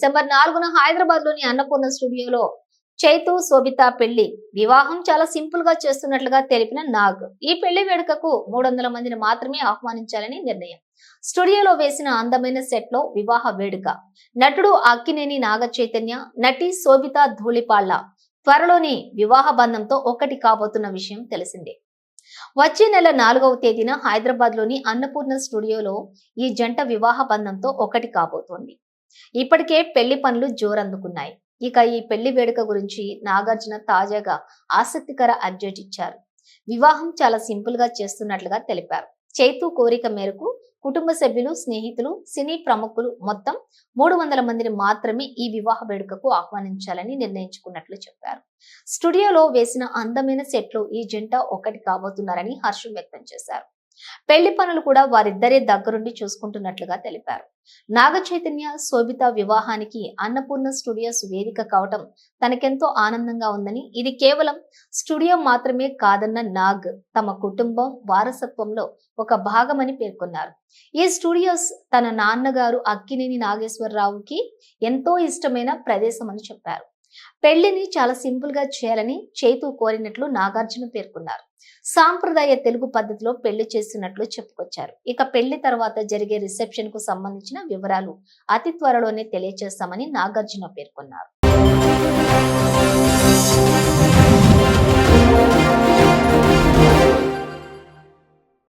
December 4న Hyderabad లోని అన్నపూర్ణ స్టూడియోలో చైతు శోభిత పెళ్లి వివాహం చాలా సింపుల్ గా చేస్తున్నట్లుగా తెలిపిన నాగ్ ఈ పెళ్లి వేడుకకు 300 మందిని మాత్రమే ఆహ్వానించాలని నిర్ణయం. స్టూడియోలో వేసిన అందమైన సెట్ లో వివాహ వేడుక. నటుడు అక్కినేని నాగ చైతన్య, నటి శోభిత ధూళిపాళ్ల త్వరలోని వివాహ బంధంతో ఒక్కటి కాబోతున్న విషయం తెలిసిందే. వచ్చే నెల 4వ తేదీన హైదరాబాద్ లోని అన్నపూర్ణ స్టూడియోలో ఈ జంట వివాహ బంధంతో ఒకటి కాబోతోంది. ఇప్పటికే పెళ్లి పనులు జోరందుకున్నాయి. ఇక ఈ పెళ్లి వేడుక గురించి నాగార్జున తాజాగా ఆసక్తికర అప్డేట్ ఇచ్చారు. వివాహం చాలా సింపుల్ గా చేస్తున్నట్లుగా తెలిపారు. చైతు కోరిక మేరకు కుటుంబ సభ్యులు, స్నేహితులు, సినీ ప్రముఖులు మొత్తం 300 మందిని మాత్రమే ఈ వివాహ వేడుకకు ఆహ్వానించాలని నిర్ణయించుకున్నట్లు చెప్పారు. స్టూడియోలో వేసిన అందమైన సెట్ లో ఈ జంట ఒకటి కాబోతున్నారని హర్షం వ్యక్తం చేశారు. పెళ్లి పనులు కూడా వారిద్దరే దగ్గరుండి చూసుకుంటున్నట్లుగా తెలిపారు. నాగ చైతన్య, శోభిత వివాహానికి అన్నపూర్ణ స్టూడియోస్ వేదిక కావటం తనకెంతో ఆనందంగా ఉందని, ఇది కేవలం స్టూడియో మాత్రమే కాదన్న నాగ్ తమ కుటుంబం వారసత్వంలో ఒక భాగమని పేర్కొన్నారు. ఈ స్టూడియోస్ తన నాన్నగారు అక్కినేని నాగేశ్వరరావుకి ఎంతో ఇష్టమైన ప్రదేశం అని చెప్పారు. పెళ్లిని చాలా సింపుల్ గా చేయాలని చైతు కోరినట్లు నాగార్జున పేర్కొన్నారు. సాంప్రదాయ తెలుగు పద్ధతిలో పెళ్లి చేస్తున్నట్లు చెప్పుకొచ్చారు. ఇక పెళ్లి తర్వాత జరిగే రిసెప్షన్ కు సంబంధించిన వివరాలు అతి త్వరలోనే తెలియజేస్తామని నాగార్జున పేర్కొన్నారు.